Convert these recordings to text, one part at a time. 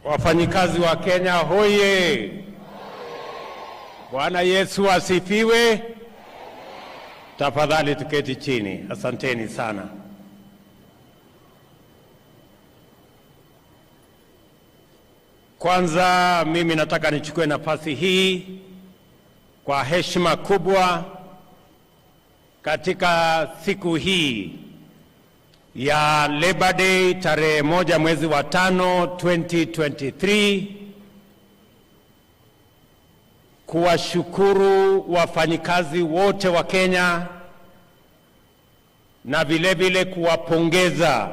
Wafanyikazi wa Kenya hoye! Bwana Yesu asifiwe. Tafadhali tuketi chini. Asanteni sana. Kwanza mimi nataka nichukue nafasi hii kwa heshima kubwa katika siku hii ya Labor Day tarehe 1 mwezi wa 5 2023 kuwashukuru wafanyikazi wote wa Kenya na vile kuwapongeza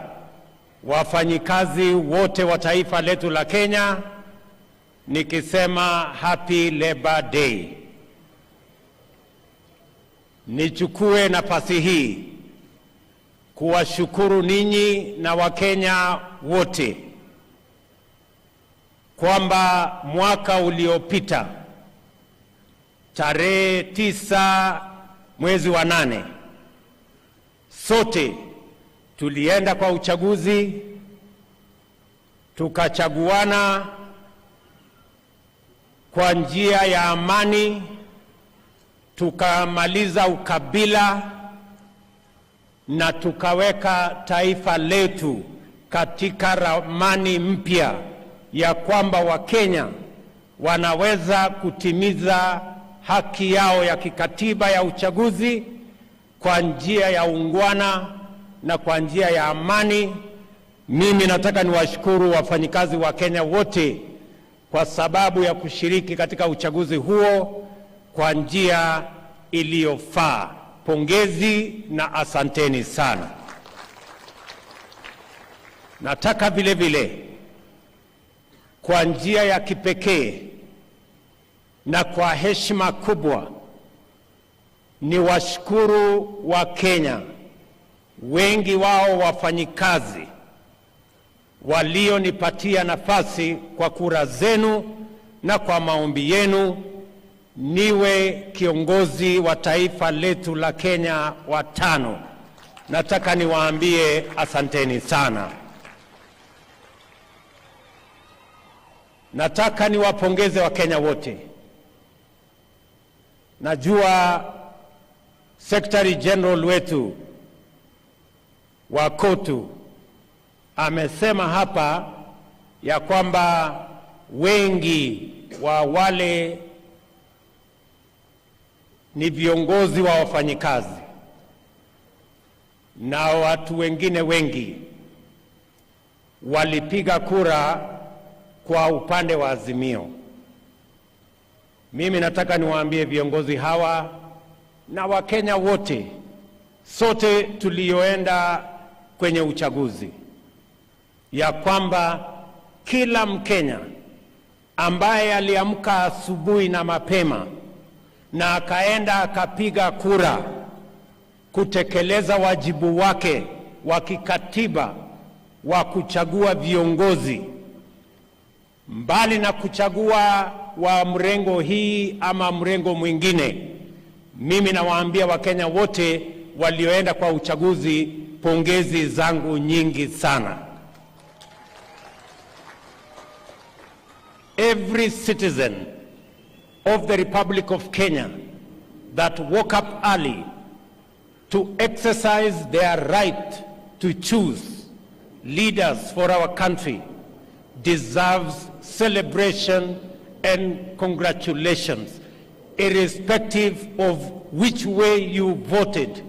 wafanyikazi wote wa taifa letu la Kenya nikisema Happy Labor Day. Nichukue nafasi hii kuwashukuru ninyi na Wakenya wote kwamba mwaka uliopita tarehe 9 mwezi wa 8 sote tulienda kwa uchaguzi, tukachaguana kwa njia ya amani, tukamaliza ukabila na tukaweka taifa letu katika ramani mpya ya kwamba Wakenya wanaweza kutimiza haki yao ya kikatiba ya uchaguzi kwa njia ya ungwana na kwa njia ya amani. Mimi nataka niwashukuru wafanyikazi wa Kenya wote kwa sababu ya kushiriki katika uchaguzi huo kwa njia iliyofaa. Pongezi na asanteni sana. Nataka vile kwa njia ya kipekee na kwa heshima kubwa ni washukuru wa Kenya, wengi wao wafanyikazi walionipatia nafasi kwa kura zenu na kwa maombi yenu niwe kiongozi wa taifa letu la Kenya wa 5. Nataka niwaambie asanteni sana. Nataka niwapongeze Wakenya wote. Najua Secretary General wetu wa KOTU amesema hapa ya kwamba wengi wa wale ni viongozi wa wafanyikazi na watu wengine wengi walipiga kura kwa upande wa Azimio. Mimi nataka niwaambie viongozi hawa na Wakenya wote, sote tulioenda kwenye uchaguzi, ya kwamba kila Mkenya ambaye aliamka asubuhi na mapema na akaenda akapiga kura kutekeleza wajibu wake wa kikatiba wa kuchagua viongozi, mbali na kuchagua wa mrengo hii ama mrengo mwingine, mimi nawaambia Wakenya wote walioenda kwa uchaguzi, pongezi zangu nyingi sana. Every citizen of the Republic of Kenya that woke up early to exercise their right to choose leaders for our country deserves celebration and congratulations. Irrespective of which way you voted,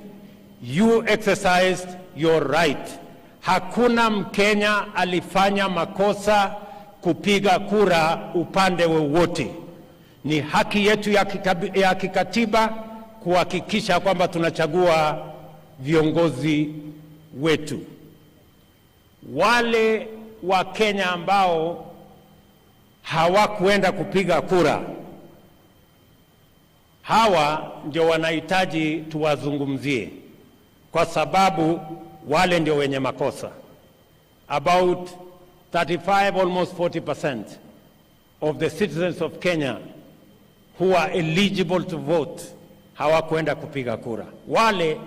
you exercised your right. Hakuna Mkenya alifanya makosa kupiga kura upande wowote. Ni haki yetu ya kikatiba kuhakikisha kwamba tunachagua viongozi wetu. Wale wa Kenya ambao hawakuenda kupiga kura, hawa ndio wanahitaji tuwazungumzie, kwa sababu wale ndio wenye makosa. About 35, almost 40% of the citizens of Kenya who are eligible to vote hawakuenda kupiga kura. Wale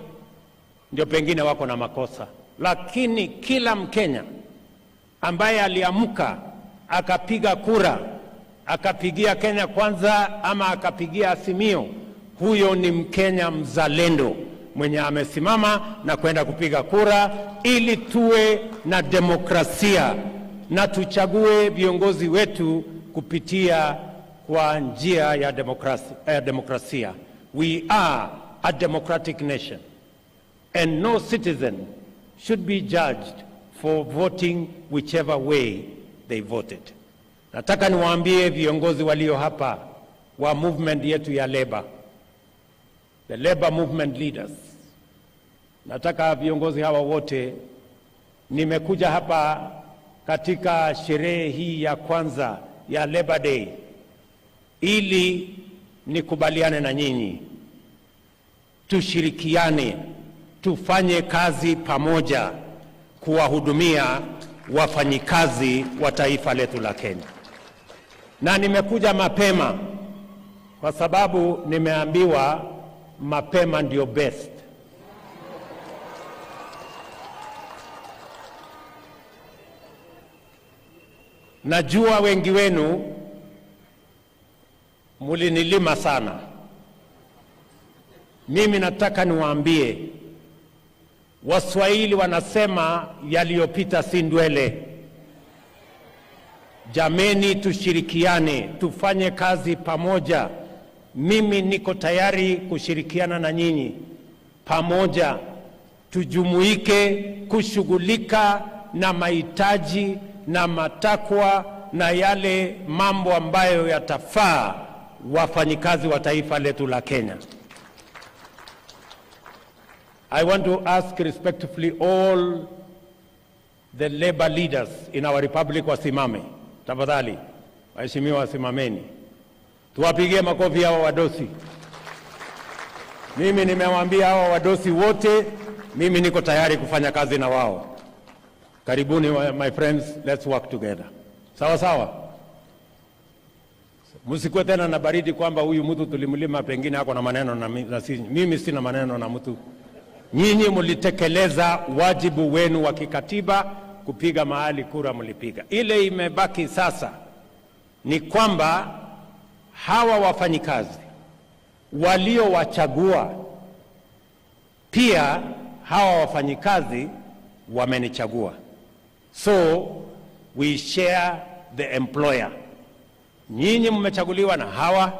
ndio pengine wako na makosa, lakini kila Mkenya ambaye aliamka akapiga kura, akapigia Kenya Kwanza ama akapigia Azimio, huyo ni Mkenya mzalendo mwenye amesimama na kwenda kupiga kura ili tuwe na demokrasia na tuchague viongozi wetu kupitia kwa njia ya demokrasia. We are a democratic nation and no citizen should be judged for voting whichever way they voted. Nataka niwaambie viongozi walio hapa wa movement yetu ya Labour, the Labour movement leaders. Nataka viongozi hawa wote, nimekuja hapa katika sherehe hii ya kwanza ya Labour Day ili nikubaliane na nyinyi, tushirikiane, tufanye kazi pamoja kuwahudumia wafanyikazi wa taifa letu la Kenya. Na nimekuja mapema kwa sababu nimeambiwa mapema ndio best. Najua wengi wenu mulinilima sana. Mimi nataka niwaambie, Waswahili wanasema yaliyopita si ndwele. Jameni, tushirikiane, tufanye kazi pamoja. Mimi niko tayari kushirikiana na nyinyi pamoja, tujumuike kushughulika na mahitaji na matakwa na yale mambo ambayo yatafaa wafanyikazi wa taifa letu la Kenya. I want to ask respectfully all the labor leaders in our republic wasimame. Tafadhali, waheshimiwa wasimameni. Tuwapigie makofi hawa wadosi. Mimi nimewaambia hawa wadosi wote, mimi niko tayari kufanya kazi na wao. Karibuni my friends, let's work together. Sawa sawa. Msikuwe tena na baridi kwamba huyu mtu tulimlima pengine hako na maneno na sisi. Mimi sina maneno na mtu. Nyinyi mlitekeleza wajibu wenu wa kikatiba kupiga mahali kura mlipiga. Ile imebaki sasa ni kwamba hawa wafanyikazi waliowachagua, pia hawa wafanyikazi wamenichagua. So we share the employer. Nyinyi mmechaguliwa na hawa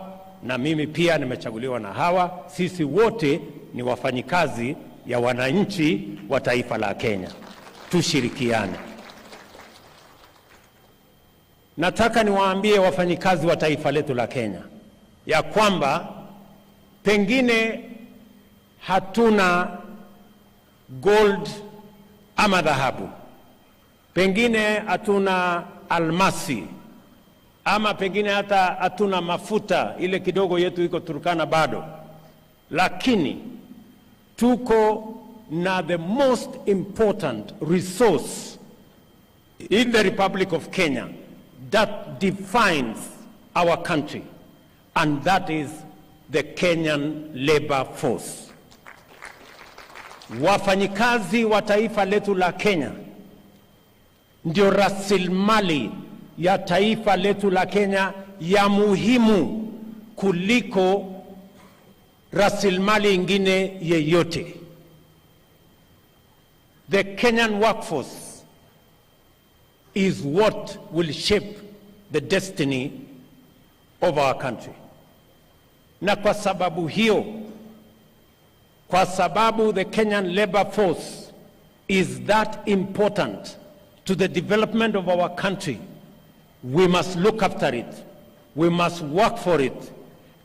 na mimi pia nimechaguliwa na hawa. Sisi wote ni wafanyikazi ya wananchi wa taifa la Kenya. Tushirikiane. Nataka niwaambie wafanyikazi wa taifa letu la Kenya ya kwamba pengine hatuna gold ama dhahabu, pengine hatuna almasi, ama pengine hata hatuna mafuta, ile kidogo yetu iko Turkana bado, lakini tuko na the most important resource in the Republic of Kenya that defines our country, and that is the Kenyan labor force. Wafanyikazi wa taifa letu la Kenya ndio rasilimali ya taifa letu la Kenya ya muhimu kuliko rasilimali ingine yeyote. The Kenyan workforce is what will shape the destiny of our country. Na kwa sababu hiyo, kwa sababu the Kenyan labor force is that important to the development of our country, we must look after it, we must work for it,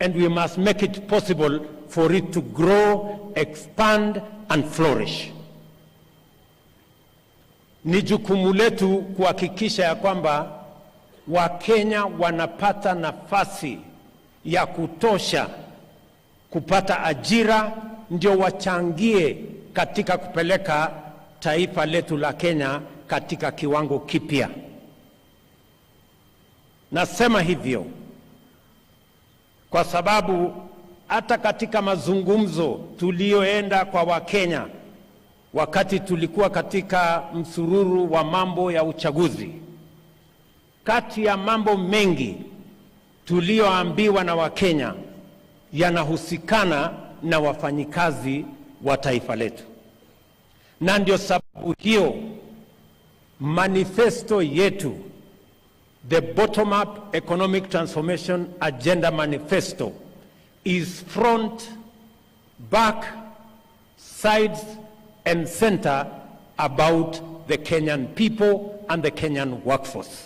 and we must make it possible for it to grow, expand, and flourish. Ni jukumu letu kuhakikisha ya kwamba Wakenya wanapata nafasi ya kutosha kupata ajira, ndio wachangie katika kupeleka taifa letu la Kenya katika kiwango kipya. Nasema hivyo kwa sababu hata katika mazungumzo tulioenda kwa Wakenya wakati tulikuwa katika msururu wa mambo ya uchaguzi, kati ya mambo mengi tulioambiwa na Wakenya yanahusikana na wafanyikazi wa taifa letu. Na ndio sababu hiyo manifesto yetu, the bottom-up economic transformation agenda manifesto, is front, back, sides and center about the Kenyan people and the Kenyan workforce.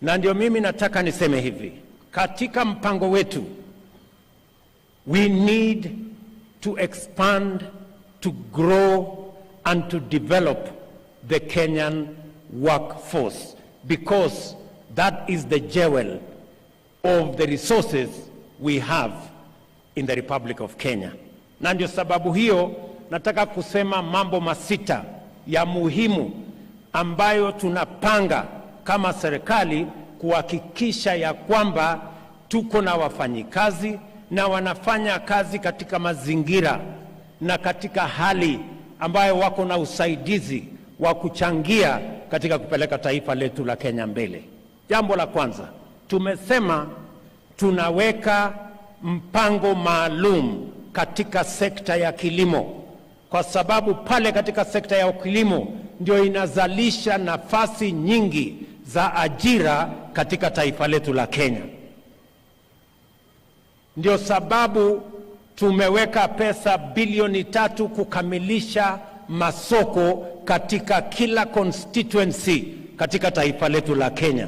Na ndio mimi nataka niseme hivi, katika mpango wetu, we need to expand, to grow and to develop the Kenyan workforce, because that is the jewel of the resources we have in the Republic of Kenya. Na ndio sababu hiyo nataka kusema mambo masita ya muhimu ambayo tunapanga kama serikali kuhakikisha ya kwamba tuko na wafanyikazi na wanafanya kazi katika mazingira na katika hali ambayo wako na usaidizi wa kuchangia katika kupeleka taifa letu la Kenya mbele. Jambo la kwanza, tumesema tunaweka mpango maalum katika sekta ya kilimo, kwa sababu pale katika sekta ya kilimo ndio inazalisha nafasi nyingi za ajira katika taifa letu la Kenya. Ndio sababu tumeweka pesa bilioni 3 kukamilisha masoko katika kila constituency katika taifa letu la Kenya,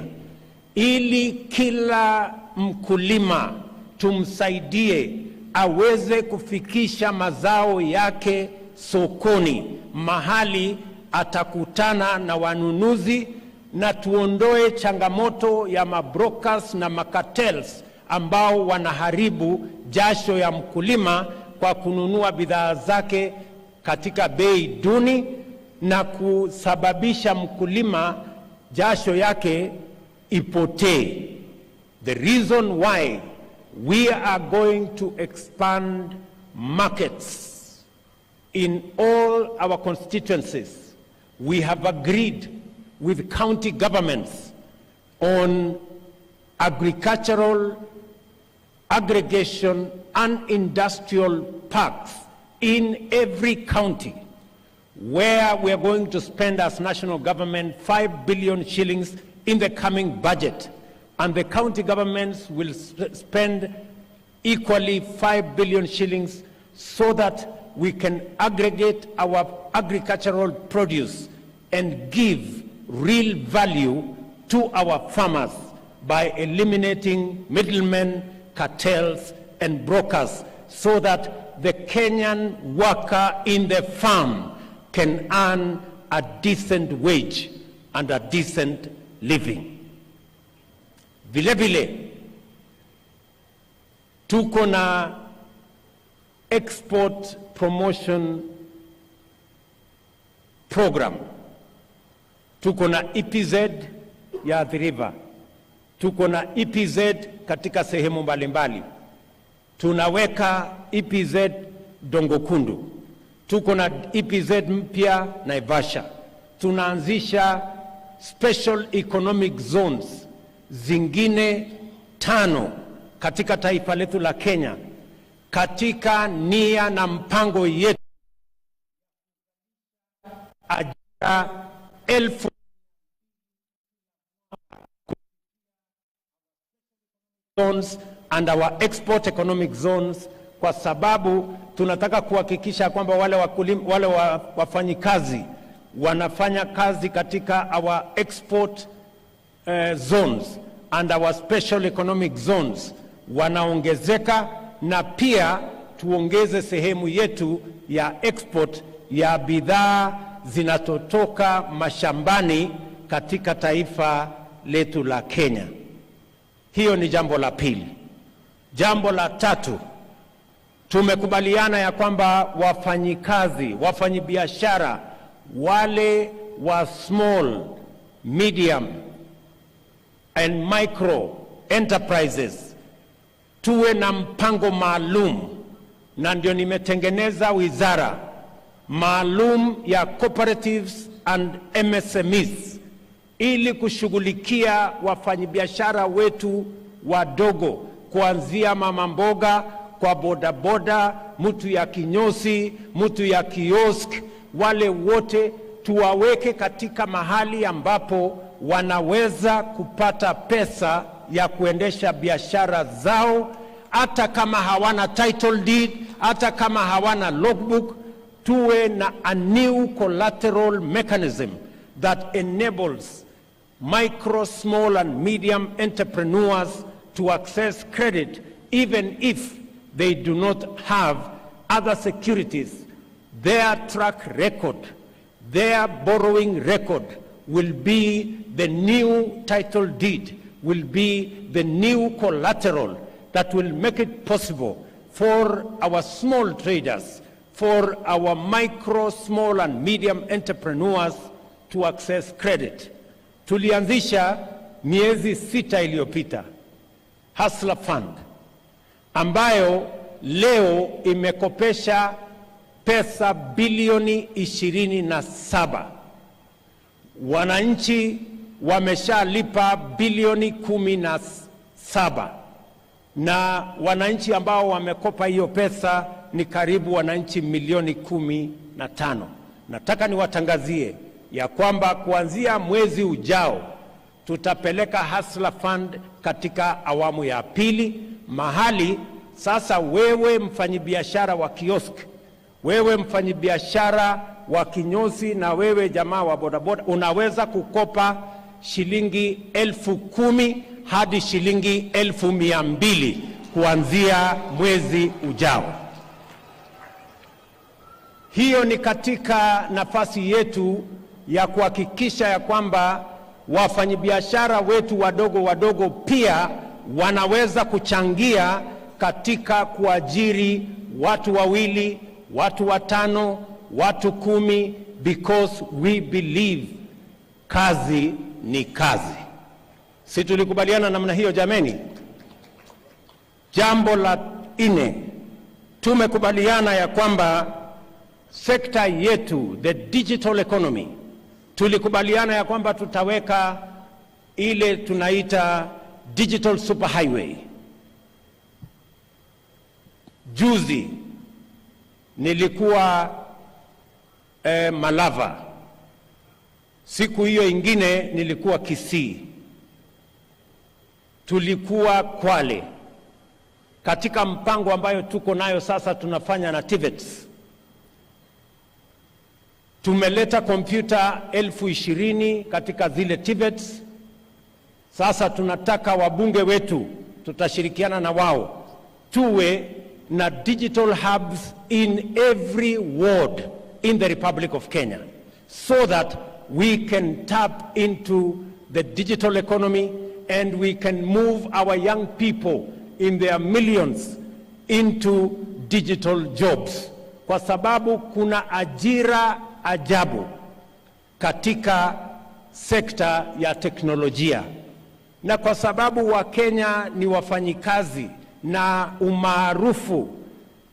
ili kila mkulima tumsaidie aweze kufikisha mazao yake sokoni, mahali atakutana na wanunuzi, na tuondoe changamoto ya mabrokers na makartels ambao wanaharibu jasho ya mkulima kwa kununua bidhaa zake katika bei duni na kusababisha mkulima jasho yake ipotee. The reason why we are going to expand markets in all our constituencies, we have agreed with county governments on agricultural aggregation and industrial parks in every county, where we are going to spend as national government 5 billion shillings in the coming budget, and the county governments will spend equally 5 billion shillings so that we can aggregate our agricultural produce and give real value to our farmers by eliminating middlemen, cartels and brokers, so that the Kenyan worker in the farm can earn a decent wage and a decent living. Vile vile tuko na export promotion program. Tuko na EPZ ya Athi River, tuko na EPZ katika sehemu mbalimbali, tunaweka EPZ Dongokundu, tuko na EPZ mpya Naivasha, tunaanzisha special economic zones zingine 5 katika taifa letu la Kenya, katika nia na mpango yetu ajira 1000 zones and our export economic zones, kwa sababu tunataka kuhakikisha kwamba wale wafanyikazi wanafanya kazi katika our export zones and our special economic zones wanaongezeka, na pia tuongeze sehemu yetu ya export ya bidhaa zinatotoka mashambani katika taifa letu la Kenya. Hiyo ni jambo la pili. Jambo la tatu, tumekubaliana ya kwamba wafanyikazi, wafanyibiashara, wale wa small, medium and micro enterprises, tuwe na mpango maalum, na ndio nimetengeneza wizara maalum ya cooperatives and MSMEs, ili kushughulikia wafanyabiashara wetu wadogo, kuanzia mama mboga, kwa bodaboda, mtu ya kinyozi, mtu ya kiosk, wale wote tuwaweke katika mahali ambapo wanaweza kupata pesa ya kuendesha biashara zao, hata kama hawana title deed, hata kama hawana logbook. Tuwe na a new collateral mechanism that enables micro, small and medium entrepreneurs to access credit even if they do not have other securities. Their track record, their borrowing record will be the new title deed, will be the new collateral that will make it possible for our small traders, for our micro, small and medium entrepreneurs to access credit. Tulianzisha miezi 6 iliyopita Hustler Fund, ambayo leo imekopesha pesa bilioni 27. Wananchi wameshalipa bilioni 17, na wananchi ambao wamekopa hiyo pesa ni karibu wananchi milioni 15. Nataka niwatangazie ya kwamba kuanzia mwezi ujao tutapeleka Hustler Fund katika awamu ya pili, mahali sasa wewe mfanyibiashara wa kiosk, wewe mfanyibiashara wa kinyozi, na wewe jamaa wa bodaboda unaweza kukopa shilingi 10,000 hadi shilingi 200,000 kuanzia mwezi ujao. Hiyo ni katika nafasi yetu ya kuhakikisha ya kwamba wafanyabiashara wetu wadogo pia wanaweza kuchangia katika kuajiri watu 2, watu 5, watu 10, because we believe kazi ni kazi. Si tulikubaliana namna hiyo jameni? Jambo la 4, tumekubaliana ya kwamba sekta yetu, the digital economy, tulikubaliana ya kwamba tutaweka ile tunaita digital superhighway. Juzi nilikuwa Malava, siku hiyo ingine nilikuwa Kisii, tulikuwa Kwale, katika mpango ambayo tuko nayo sasa tunafanya na TVETs. Tumeleta kompyuta 20,000 katika zile TVETs. Sasa tunataka wabunge wetu, tutashirikiana na wao, tuwe na digital hubs in every ward in the Republic of Kenya, so that we can tap into the digital economy and we can move our young people in their millions into digital jobs, kwa sababu kuna ajira ajabu katika sekta ya teknolojia, na kwa sababu Wakenya ni wafanyikazi na umaarufu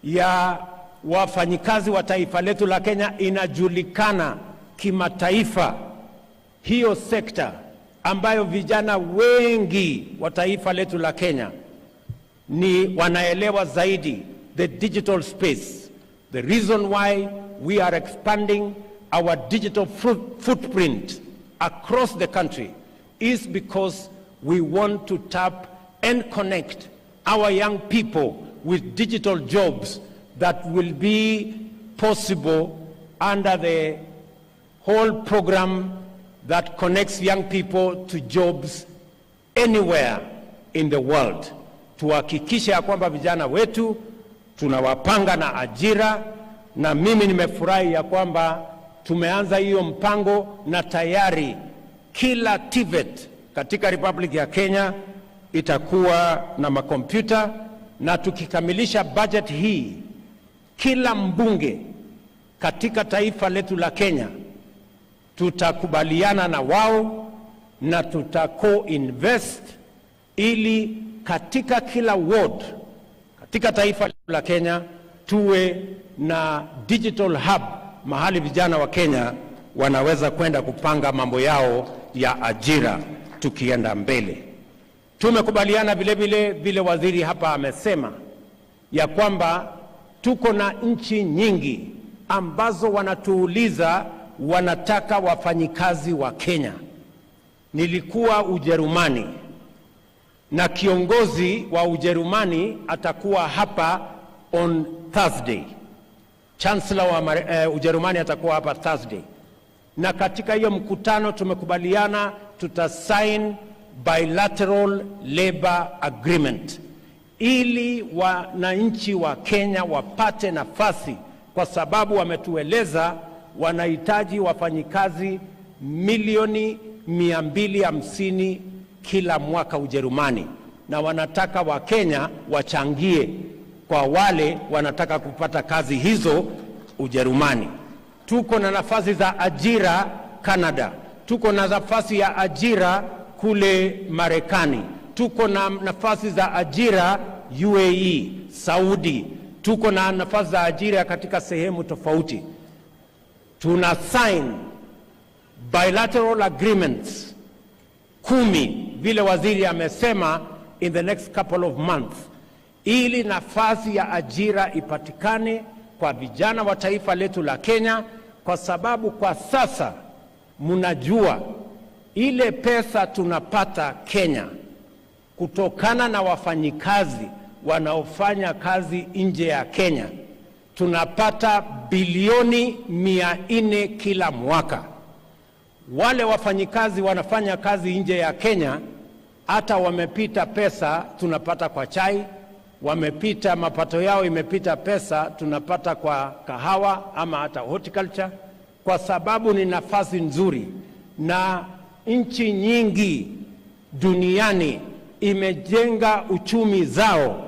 ya wafanyikazi wa taifa letu la Kenya inajulikana kimataifa. Hiyo sekta ambayo vijana wengi wa taifa letu la Kenya ni wanaelewa zaidi, the digital space. The reason why we are expanding our digital footprint across the country is because we want to tap and connect our young people with digital jobs that will be possible under the whole program that connects young people to jobs anywhere in the world. Tuhakikishe ya kwamba vijana wetu tunawapanga na ajira, na mimi nimefurahi ya kwamba tumeanza hiyo mpango, na tayari kila TVET katika Republic ya Kenya itakuwa na makompyuta, na tukikamilisha budget hii, kila mbunge katika taifa letu la Kenya tutakubaliana na wao na tutako-invest ili katika kila ward katika taifa la Kenya tuwe na digital hub, mahali vijana wa Kenya wanaweza kwenda kupanga mambo yao ya ajira tukienda mbele. Tumekubaliana vile waziri hapa amesema ya kwamba tuko na nchi nyingi ambazo wanatuuliza wanataka wafanyikazi wa Kenya. Nilikuwa Ujerumani na kiongozi wa Ujerumani atakuwa hapa on Thursday. Chancellor wa Ujerumani atakuwa hapa Thursday. Na katika hiyo mkutano tumekubaliana tutasign bilateral labor agreement ili wananchi wa Kenya wapate nafasi, kwa sababu wametueleza wanahitaji wafanyikazi milioni 250 kila mwaka Ujerumani, na wanataka wa Kenya wachangie kwa wale wanataka kupata kazi hizo Ujerumani. Tuko na nafasi za ajira Canada, tuko na nafasi ya ajira kule Marekani, tuko na nafasi za ajira UAE, Saudi, tuko na nafasi za ajira katika sehemu tofauti. Tuna sign bilateral agreements 10 vile waziri amesema in the next couple of months, ili nafasi ya ajira ipatikane kwa vijana wa taifa letu la Kenya, kwa sababu kwa sasa mnajua ile pesa tunapata Kenya kutokana na wafanyikazi wanaofanya kazi nje ya Kenya, tunapata bilioni 400 kila mwaka. Wale wafanyikazi wanafanya kazi nje ya Kenya hata wamepita pesa tunapata kwa chai, wamepita mapato yao imepita pesa tunapata kwa kahawa ama hata horticulture, kwa sababu ni nafasi nzuri. Na nchi nyingi duniani imejenga uchumi zao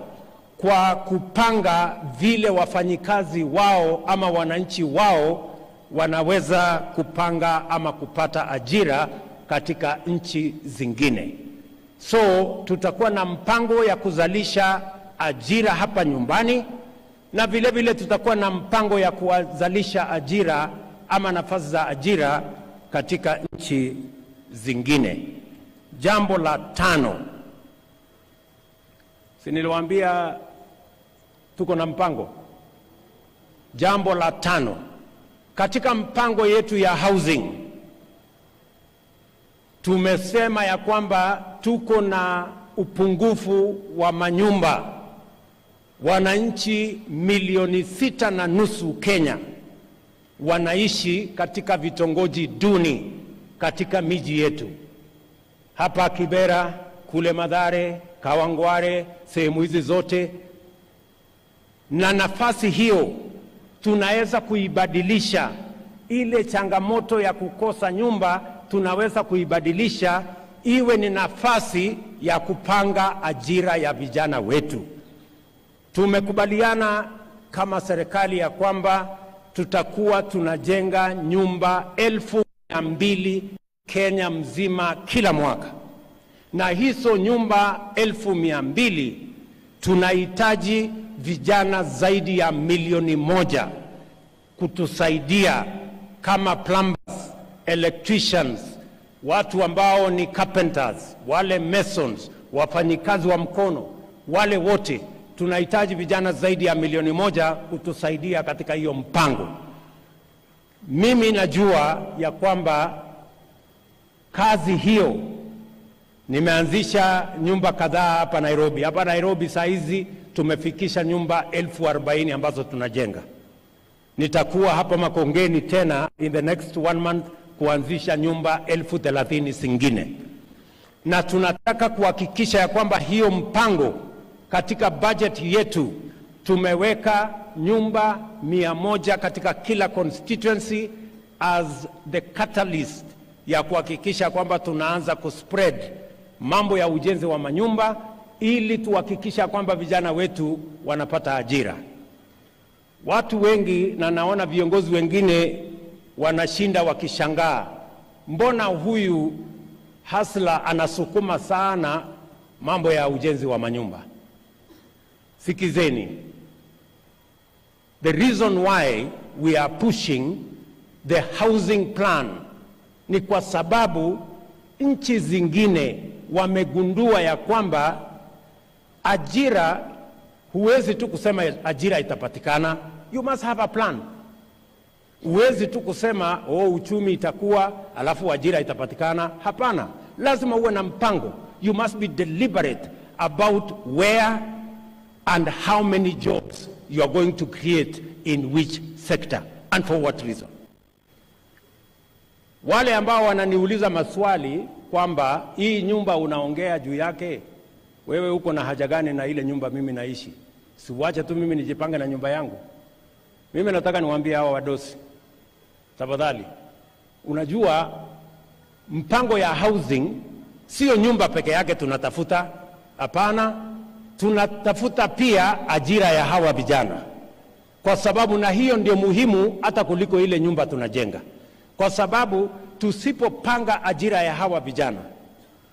kwa kupanga vile wafanyikazi wao ama wananchi wao wanaweza kupanga ama kupata ajira katika nchi zingine. So tutakuwa na mpango ya kuzalisha ajira hapa nyumbani, na vile tutakuwa na mpango ya kuzalisha ajira ama nafasi za ajira katika nchi zingine. Jambo la 5, si niliwaambia tuko na mpango? Jambo la 5, katika mpango yetu ya housing tumesema ya kwamba tuko na upungufu wa manyumba. Wananchi milioni 6.5 Kenya wanaishi katika vitongoji duni katika miji yetu hapa Kibera, kule Mathare, Kawangware, sehemu hizi zote. Na nafasi hiyo tunaweza kuibadilisha. Ile changamoto ya kukosa nyumba tunaweza kuibadilisha iwe ni nafasi ya kupanga ajira ya vijana wetu. Tumekubaliana kama serikali ya kwamba tutakuwa tunajenga nyumba 200,000 Kenya mzima kila mwaka, na hizo nyumba 200,000 tunahitaji vijana zaidi ya 1,000,000 kutusaidia kama plumbers, electricians, watu ambao ni carpenters, wale masons, wafanyikazi wa mkono, wale wote tunahitaji vijana zaidi ya 1,000,000 kutusaidia katika hiyo mpango. Mimi najua ya kwamba kazi hiyo, nimeanzisha nyumba kadhaa hapa Nairobi. Hapa Nairobi saa hizi tumefikisha nyumba 40,000 ambazo tunajenga. Nitakuwa hapa Makongeni tena in the next 1 month kuanzisha nyumba 30,000 zingine, na tunataka kuhakikisha ya kwamba hiyo mpango katika budget yetu tumeweka nyumba 100 katika kila constituency as the catalyst ya kuhakikisha kwamba tunaanza kuspread mambo ya ujenzi wa manyumba, ili tuhakikisha kwamba vijana wetu wanapata ajira. Watu wengi na naona viongozi wengine wanashinda wakishangaa, mbona huyu hasla anasukuma sana mambo ya ujenzi wa manyumba? Sikizeni, the reason why we are pushing the housing plan ni kwa sababu nchi zingine wamegundua ya kwamba ajira, huwezi tu kusema ajira itapatikana. You must have a plan. Huwezi tu kusema uchumi itakuwa alafu ajira itapatikana. Hapana, lazima uwe na mpango. You must be deliberate about where and how many jobs you are going to create in which sector and for what reason. Wale ambao wananiuliza maswali kwamba hii nyumba unaongea juu yake, wewe uko na haja gani na ile nyumba mimi naishi? Siwache tu mimi nijipange na nyumba yangu. Mimi nataka niwaambie hawa wadosi, tafadhali, unajua mpango ya housing sio nyumba peke yake tunatafuta. Hapana, tunatafuta pia ajira ya hawa vijana, kwa sababu na hiyo ndio muhimu hata kuliko ile nyumba tunajenga. Kwa sababu tusipopanga ajira ya hawa vijana,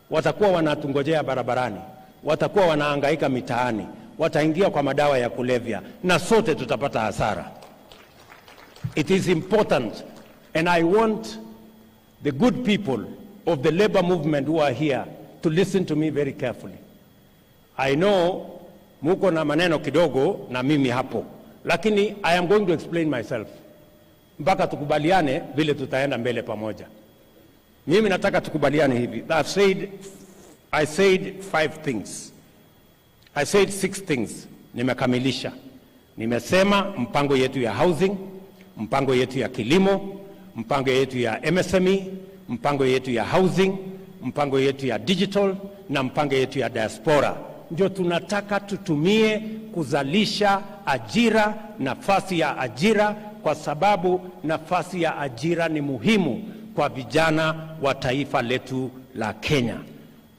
watakuwa wanatungojea barabarani, watakuwa wanahangaika mitaani, wataingia kwa madawa ya kulevya, na sote tutapata hasara. It is important, and I want the good people of the labor movement who are here to listen to me very carefully. I know muko na maneno kidogo na mimi hapo, lakini I am going to explain myself mpaka tukubaliane vile tutaenda mbele pamoja. Mimi nataka tukubaliane hivi. I said 5 things. I said 6 things. Nimekamilisha. Nimesema mpango yetu ya housing, mpango yetu ya kilimo, mpango yetu ya MSME, mpango yetu ya housing, mpango yetu ya digital na mpango yetu ya diaspora. Ndio tunataka tutumie kuzalisha ajira, nafasi ya ajira, kwa sababu nafasi ya ajira ni muhimu kwa vijana wa taifa letu la Kenya.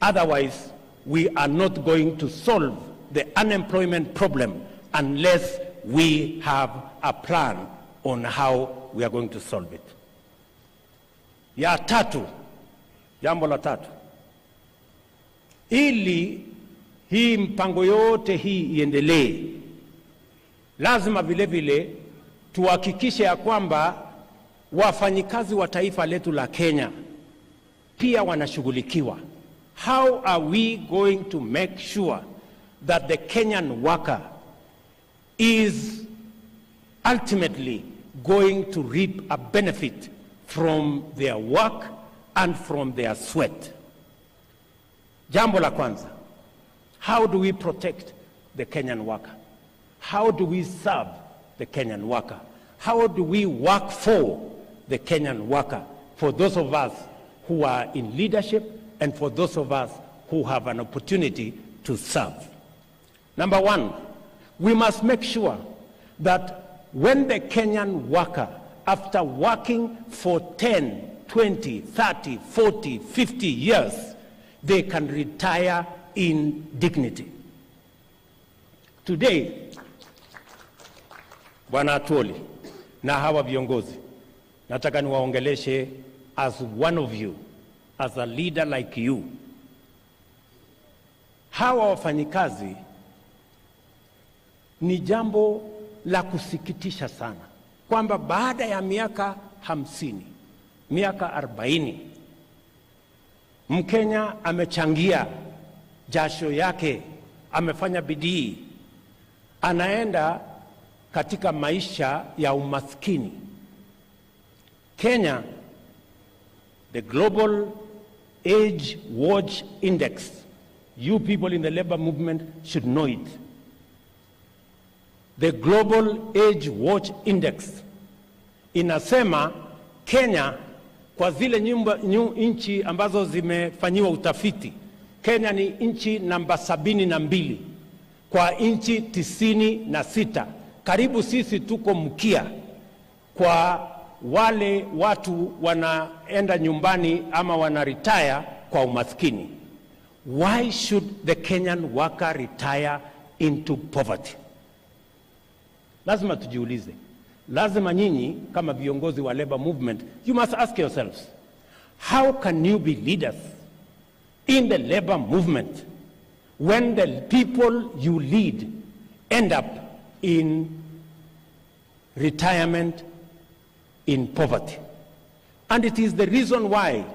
Otherwise, we are not going to solve the unemployment problem unless we have a plan on how we are going to solve it. Ya tatu, jambo la tatu, ili hii mpango yote hii iendelee, lazima vile vile tuhakikishe ya kwamba wafanyikazi wa taifa letu la Kenya pia wanashughulikiwa. How are we going to make sure that the Kenyan worker is ultimately going to reap a benefit from their work and from their sweat? Jambo la kwanza, how do we protect the Kenyan worker? How do we serve the Kenyan worker? How do we work for the Kenyan worker? For those of us who are in leadership and for those of us who have an opportunity to serve. Number one, we must make sure that when the Kenyan worker, after working for 10, 20, 30, 40, 50 years, they can retire in dignity. Today, Bwana Atwoli na hawa viongozi, nataka niwaongeleshe as one of you, as a leader like you. Hawa wafanyikazi ni jambo la kusikitisha sana, kwamba baada ya miaka 50, miaka 40, Mkenya amechangia jasho yake, amefanya bidii, anaenda katika maisha ya umaskini. Kenya, the Global Age Watch Index, you people in the labor movement should know it. The Global Age Watch Index inasema Kenya, kwa zile nchi ambazo zimefanyiwa utafiti, Kenya ni nchi namba 72 kwa nchi 96. Karibu sisi tuko mkia kwa wale watu wanaenda nyumbani ama wanaretire kwa umaskini. Why should the Kenyan worker retire into poverty? Lazima tujiulize. Lazima nyinyi kama viongozi wa labor movement, you must ask yourselves, how can you be leaders in the labor movement when the people you lead end up in retirement in poverty? And it is the reason why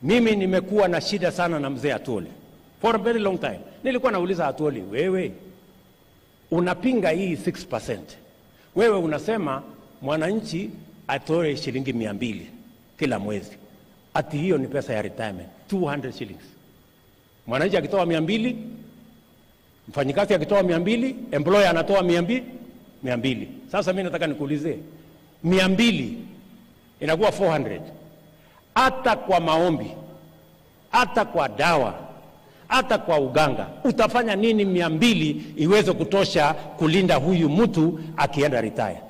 Mimi nimekuwa na shida sana na mzee Atwoli for a very long time. Nilikuwa nauliza Atwoli, wewe unapinga hii 6%. Wewe unasema mwananchi atoe shilingi 200 kila mwezi. Ati hiyo ni pesa ya retirement, 200 shillings. Mwananchi akitoa 200, mfanyikazi akitoa 200, employer anatoa 200. Sasa mimi nataka nikuulize, 200 inakuwa 400. Hata kwa maombi, hata kwa dawa, hata kwa uganga, utafanya nini 200 iweze kutosha kulinda huyu mtu akienda retire?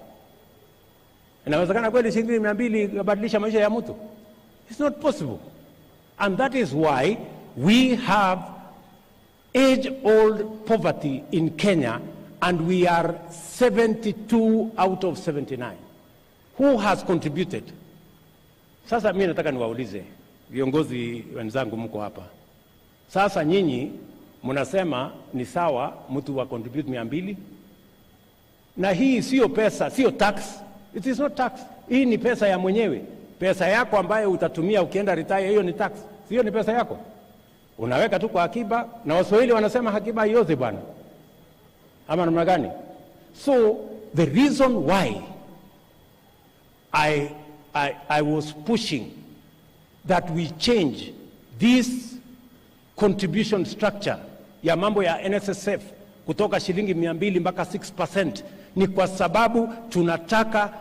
Inawezekana kweli shilingi 200 kubadilisha maisha ya mtu? It's not possible. And that is why we have age-old poverty in Kenya, and we are 72 out of 79. Who has contributed? Sasa mimi nataka niwaulize viongozi wenzangu, mko hapa sasa, nyinyi mnasema ni sawa mtu wa contribute 200, na hii sio pesa, sio tax. It is not tax. Hii ni pesa ya mwenyewe, pesa yako ambayo utatumia ukienda retire. Hiyo ni tax, sio ni pesa yako. Unaweka tu kwa akiba, na Waswahili wanasema akiba haiozi bwana, ama namna gani? So the reason why I was pushing that we change this contribution structure ya mambo ya NSSF kutoka shilingi 200 mpaka 6% ni kwa sababu tunataka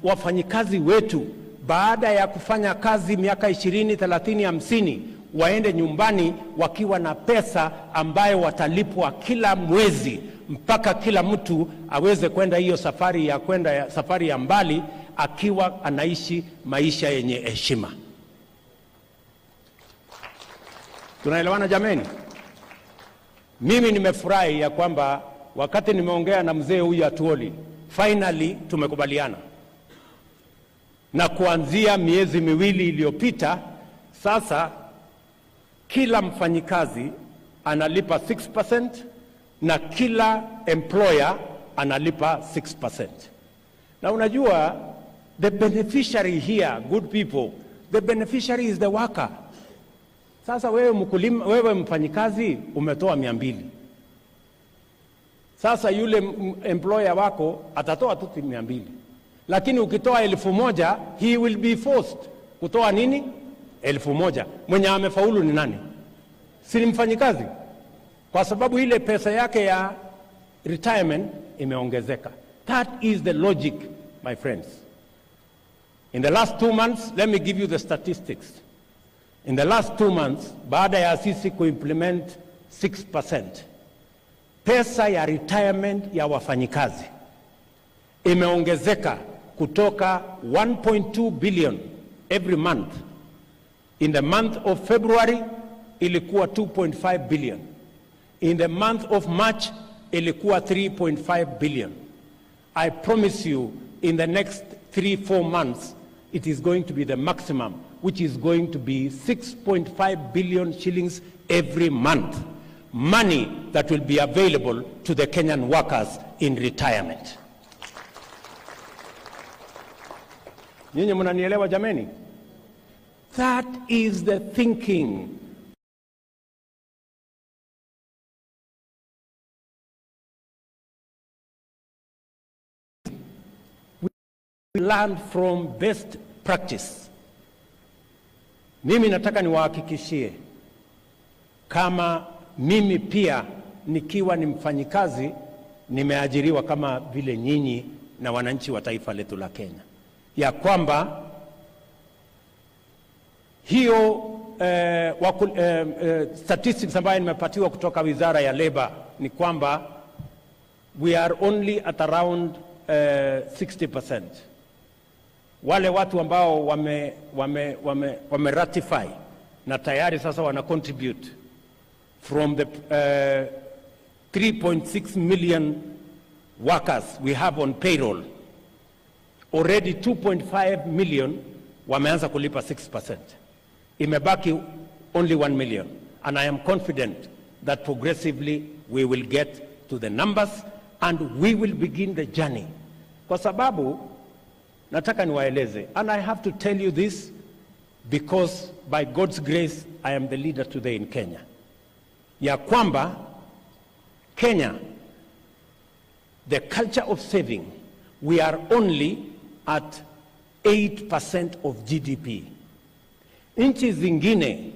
wafanyikazi wetu baada ya kufanya kazi miaka 20, 30, 50 waende nyumbani wakiwa na pesa ambayo watalipwa kila mwezi, mpaka kila mtu aweze kwenda hiyo safari ya mbali akiwa anaishi maisha yenye heshima. Tunaelewana jameni? Mimi nimefurahi ya kwamba wakati nimeongea na mzee huyu Atwoli, finally tumekubaliana. Na kuanzia miezi miwili iliyopita, sasa kila mfanyikazi analipa 6% na kila employer analipa 6%. Na unajua, the beneficiary here, good people, the beneficiary is the worker. Sasa wewe mfanyikazi umetoa 200. Sasa yule employer wako atatoa tu 200. Lakini ukitoa 1,000, he will be forced kutoa nini? 1,000. Mwenye amefaulu ni nani? Si ni mfanyikazi, kwa sababu ile pesa yake ya retirement imeongezeka. That is the logic, my friends. In the last 2 months, let me give you the statistics. In the last 2 months, baada ya sisi kuimplement 6%, pesa ya retirement ya wafanyikazi imeongezeka kutoka 1.2 billion every month. In the month of February ilikuwa 2.5 billion. In the month of March ilikuwa 3.5 billion. I promise you, in the next 3-4 months, it is going to be the maximum, which is going to be 6.5 billion shillings every month. Money that will be available to the Kenyan workers in retirement. Nyinyi mnanielewa jameni? That is the thinking. We learn from best practice. Mimi nataka niwahakikishie, kama mimi pia nikiwa ni mfanyikazi, nimeajiriwa kama vile nyinyi na wananchi wa taifa letu la Kenya, ya kwamba hiyo statistics ambayo nimepatiwa kutoka Wizara ya Labor ni kwamba we are only at around 60%. Wale watu ambao wame ratify na tayari sasa wana contribute from the 3.6 million workers we have on payroll, already 2.5 million wameanza kulipa 6%. Imebaki only 1 million, and I am confident that progressively we will get to the numbers and we will begin the journey. Kwa sababu nataka niwaeleze, and I have to tell you this because by God's grace I am the leader today in Kenya, ya kwamba Kenya, the culture of saving, we are only at 8% of GDP. Nchi zingine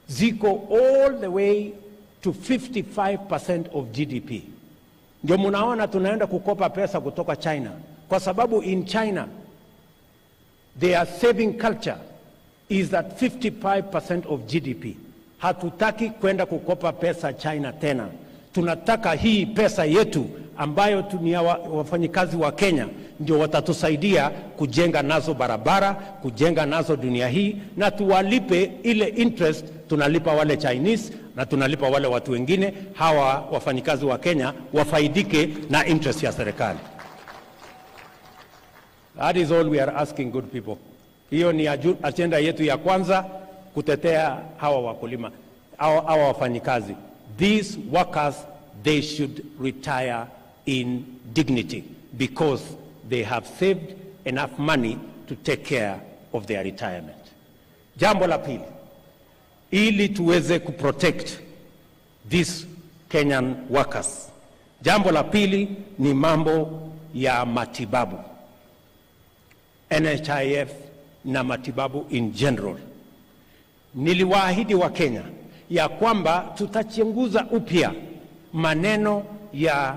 ziko all the way to 55% of GDP. Ndio munaona tunaenda kukopa pesa kutoka China, kwa sababu in China their saving culture is at 55% of GDP. Hatutaki kwenda kukopa pesa China tena. Tunataka hii pesa yetu ambayo tunia wafanyikazi wa Kenya ndio watatusaidia kujenga nazo barabara, kujenga nazo dunia hii, na tuwalipe ile interest tunalipa wale Chinese na tunalipa wale watu wengine. Hawa wafanyikazi wa Kenya wafaidike na interest ya serikali. That is all we are asking, good people. Hiyo ni agenda yetu ya kwanza, kutetea hawa wakulima, hawa wafanyikazi. These workers, they should retire in dignity because they have saved enough money to take care of their retirement. Jambo la pili, ili tuweze kuprotect these Kenyan workers, jambo la pili ni mambo ya matibabu, NHIF na matibabu in general. Niliwaahidi wa Kenya ya kwamba tutachunguza upya maneno ya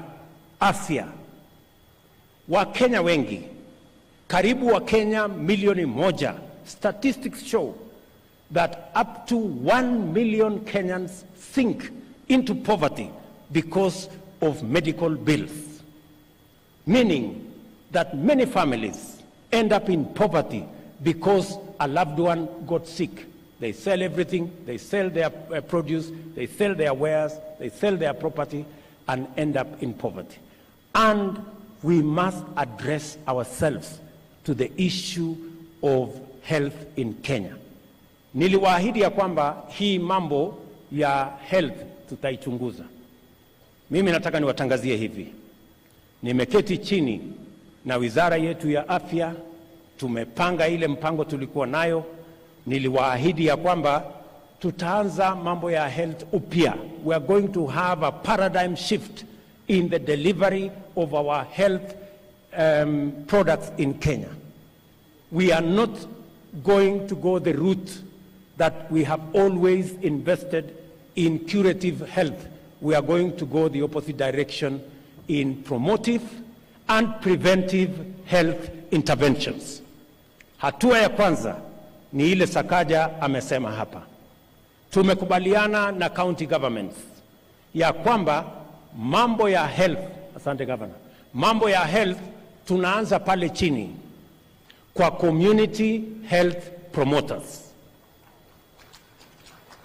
afya. Wakenya wengi, karibu Wakenya milioni moja, statistics show that up to 1 million Kenyans sink into poverty because of medical bills, meaning that many families end up in poverty because a loved one got sick. They sell everything, they sell their produce, they sell their wares, they sell their property and end up in poverty. And we must address ourselves to the issue of health in Kenya. Niliwaahidi ya kwamba hii mambo ya health tutaichunguza. Mimi nataka niwatangazie hivi. Nimeketi chini na wizara yetu ya afya, tumepanga ile mpango tulikuwa nayo. Niliwaahidi ya kwamba tutaanza mambo ya health upya. We are going to have a paradigm shift in the delivery of our health products in Kenya. We are not going to go the route that we have always invested in curative health. We are going to go the opposite direction in promotive and preventive health interventions. Hatua ya kwanza ni ile Sakaja amesema hapa. Tumekubaliana na county governments ya kwamba mambo ya health, asante governor, mambo ya health tunaanza pale chini kwa community health promoters.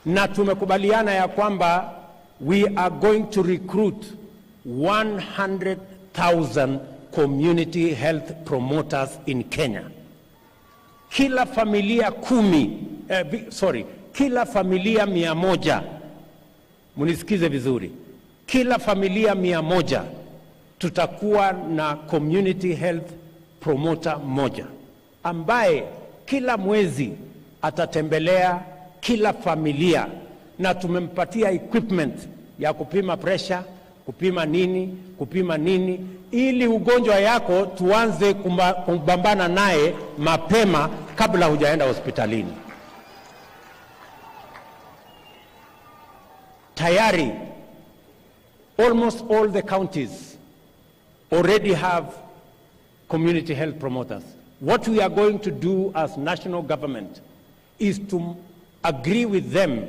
Na tumekubaliana ya kwamba we are going to recruit 100,000 community health promoters in Kenya. Kila familia kila familia 100, munisikize vizuri, kila familia 100 tutakuwa na community health promoter moja ambaye kila mwezi atatembelea kila familia, na tumempatia equipment ya kupima pressure, kupima nini, ili ugonjwa yako tuanze kubambana naye mapema kabla hujaenda hospitalini. Tayari almost all the counties already have community health promoters. What we are going to do as national government is to agree with them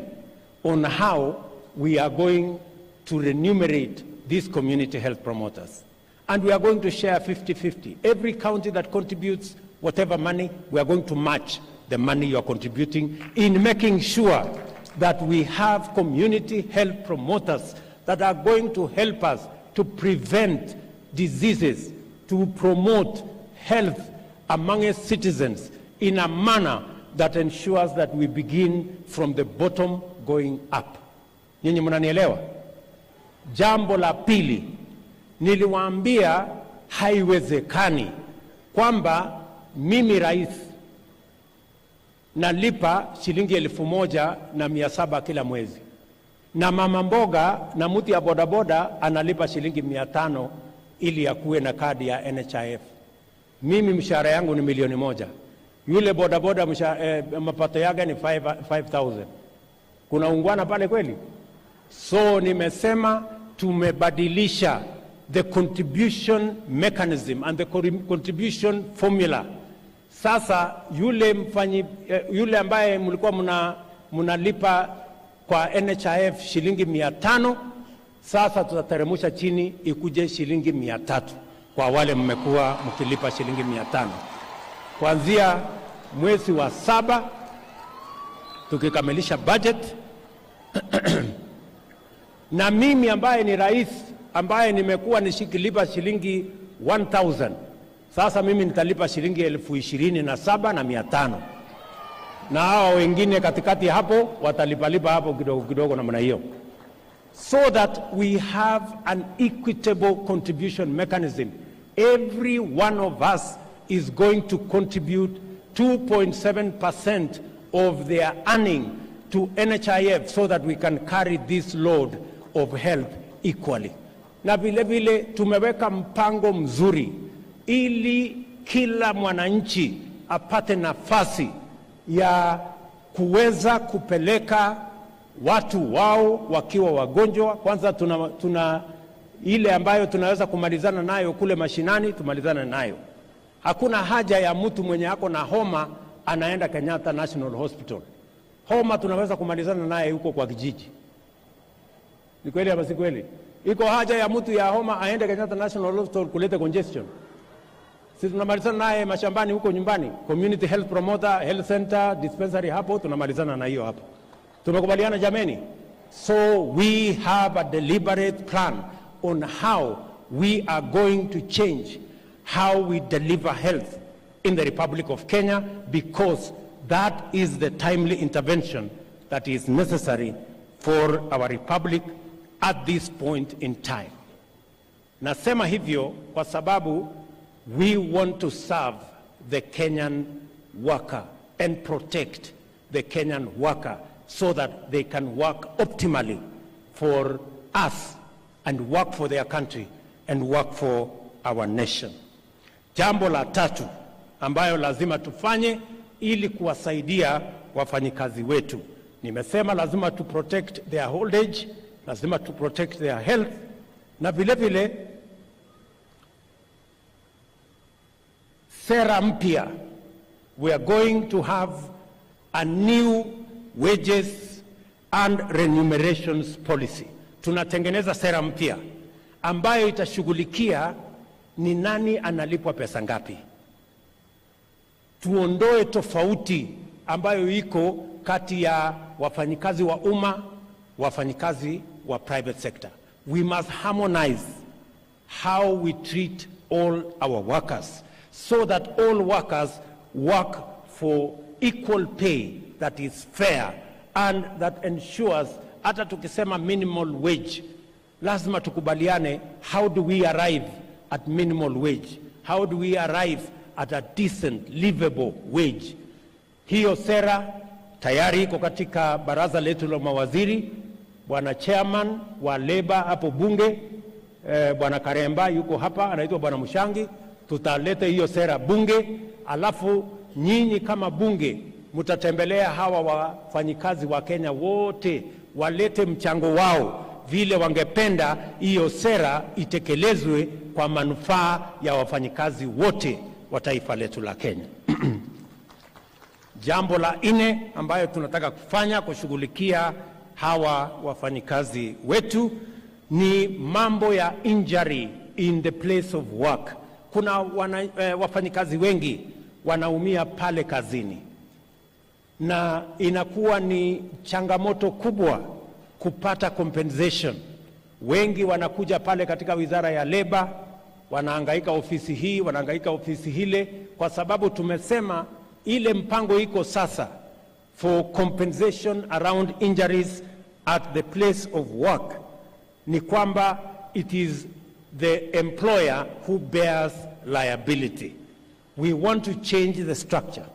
on how we are going to remunerate these community health promoters. And we are going to share 50-50. Every county that contributes whatever money, we are going to match the money you are contributing in making sure that we have community health promoters that are going to help us to prevent diseases, to promote health among citizens in a manner that ensures that we begin from the bottom going up. Nyinyi mnanielewa? Jambo la pili, niliwaambia haiwezekani kwamba mimi rais nalipa shilingi 1,700 kila mwezi, na mama mboga na mtu ya bodaboda analipa shilingi 500 ili akuwe na kadi ya NHIF. Mimi mshahara yangu ni 1,000,000. Yule bodaboda mapato yake ni 5,000. Kuna ungwana pale kweli? So nimesema tumebadilisha the contribution mechanism and the contribution formula. Sasa yule ambaye mlikuwa mnalipa kwa NHIF shilingi 500, sasa tutateremusha chini ikuje shilingi 300 kwa wale mmekuwa mkilipa shilingi 500. Kuanzia mwezi wa 7 tukikamilisha budget na mimi ambaye ni rais ambaye nimekuwa nishikilipa shilingi 1,000, sasa mimi nitalipa shilingi 27,500, na hao wengine katikati hapo watalipalipa hapo kidogo kidogo namna hiyo, so that we have an equitable contribution mechanism. Every one of us is going to contribute 2.7% of their earning to NHIF so that we can carry this load of health equally. Na vile vile tumeweka mpango mzuri ili kila mwananchi apate nafasi ya kuweza kupeleka watu wao wakiwa wagonjwa. Kwanza tuna ile ambayo tunaweza kumalizana nayo kule mashinani, tumalizana nayo. Hakuna haja ya mtu mwenye ako na homa anaenda Kenyatta National Hospital. Homa tunaweza kumalizana naye huko kwa kijiji. Ni kweli ama si kweli? Iko haja ya mtu ya homa aende Kenyatta National Hospital kuleta congestion? Sisi tunamalizana naye mashambani huko nyumbani, community health promoter, health center, dispensary, hapo tunamalizana na hiyo hapo. Tumekubaliana jameni? So we have a deliberate plan on how we are going to change how we deliver health in the Republic of Kenya, because that is the timely intervention that is necessary for our republic at this point in time. Nasema hivyo kwa sababu we want to serve the Kenyan worker and protect the Kenyan worker so that they can work optimally for us and work for their country and work for our nation. Jambo la tatu ambayo lazima tufanye ili kuwasaidia wafanyikazi wetu, nimesema lazima to protect their old age, lazima to protect their health, na vile vile sera mpya. We are going to have a new wages and remunerations policy. Tunatengeneza sera mpya ambayo itashughulikia ni nani analipwa pesa ngapi. Tuondoe tofauti ambayo iko kati ya wafanyikazi wa umma, wafanyikazi wa private sector. We must harmonize how we treat all our workers so that all workers work for equal pay that is fair and that ensures, hata tukisema minimal wage, lazima tukubaliane, how do we arrive at minimal wage? How do we arrive at a decent, livable wage? Hiyo sera tayari iko katika baraza letu la mawaziri. Bwana chairman wa Labor hapo bunge, Bwana Karemba yuko hapa, anaitwa Bwana Mushangi. Tutaleta hiyo sera bunge, alafu nyinyi kama bunge mtatembelea hawa wafanyikazi wa Kenya wote, walete mchango wao vile wangependa hiyo sera itekelezwe kwa manufaa ya wafanyikazi wote wa taifa letu la Kenya. Jambo la 4 ambayo tunataka kufanya kushughulikia hawa wafanyikazi wetu ni mambo ya injury in the place of work. Kuna wafanyikazi wengi wanaumia pale kazini, na inakuwa ni changamoto kubwa kupata compensation. Wengi wanakuja pale katika wizara ya Labor, wanahangaika ofisi hii, wanahangaika ofisi hile, kwa sababu tumesema ile mpango iko sasa for compensation around injuries at the place of work ni kwamba it is the employer who bears liability. We want to change the structure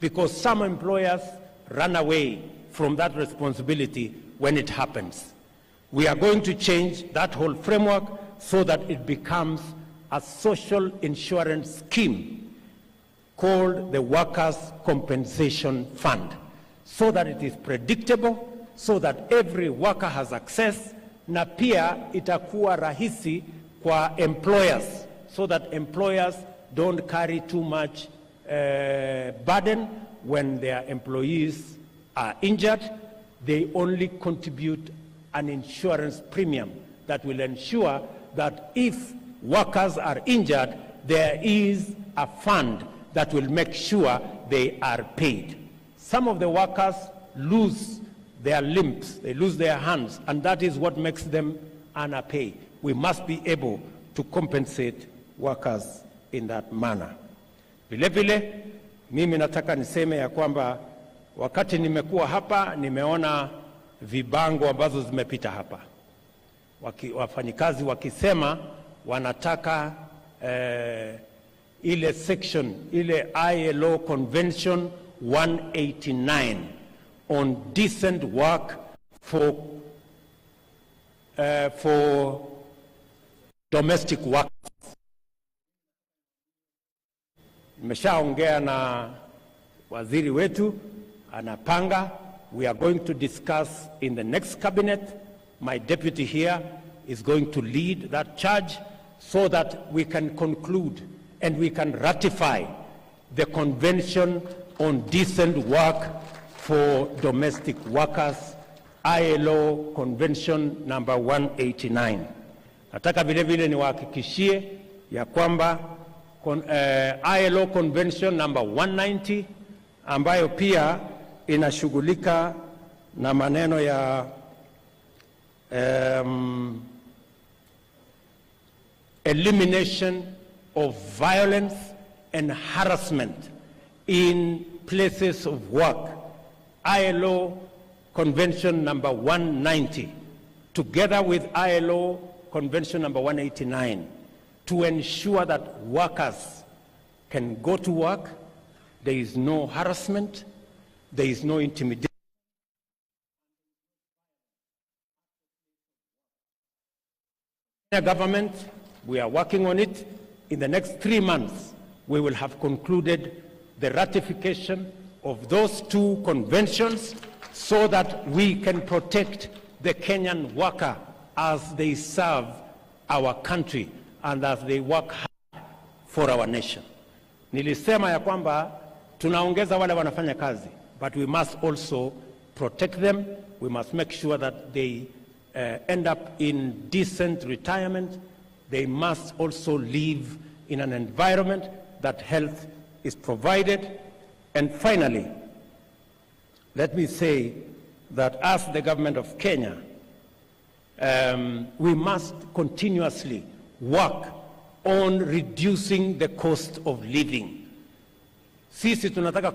because some employers run away from that responsibility when it happens. We are going to change that whole framework so that it becomes a social insurance scheme called the Workers' Compensation Fund, so that it is predictable, so that every worker has access, na pia itakuwa rahisi kwa employers, so that employers don't carry too much burden when their employees are injured. They only contribute an insurance premium that will ensure that if workers are injured, there is a fund that will make sure they are paid. Some of the workers lose their limbs, they lose their hands, and that is what makes them underpay. We must be able to compensate workers in that manner. Vile vile, mimi nataka niseme ya kwamba wakati nimekuwa hapa, nimeona vibango ambazo zimepita hapa. Wafanyikazi wakisema wanataka ile section, ile ILO Convention 189 on decent work for domestic workers. Nimeshaongea na waziri wetu, anapanga. We are going to discuss in the next cabinet. My deputy here is going to lead that charge so that we can conclude and we can ratify the Convention on Decent Work for Domestic Workers, ILO Convention number 189. Nataka vile vile niwahakikishie ya kwamba ILO Convention number 190 ambayo pia inashughulika na maneno ya elimination of violence and harassment in places of work, ILO Convention number 190, together with ILO Convention number 189, to ensure that workers can go to work, there is no harassment, there is no intimidation. Government, we are working on it. In the next 3 months, we will have concluded the ratification of those two conventions so that we can protect the Kenyan worker as they serve our country and as they work hard for our nation. Nilisema ya kwamba tunaongeza wale wanafanya kazi, but we must also protect them. We must make sure that they end up in decent retirement. They must also live in an environment that health is provided. And finally, let me say that as the government of Kenya, we must continuously work on reducing the cost of living. Sisi tunataka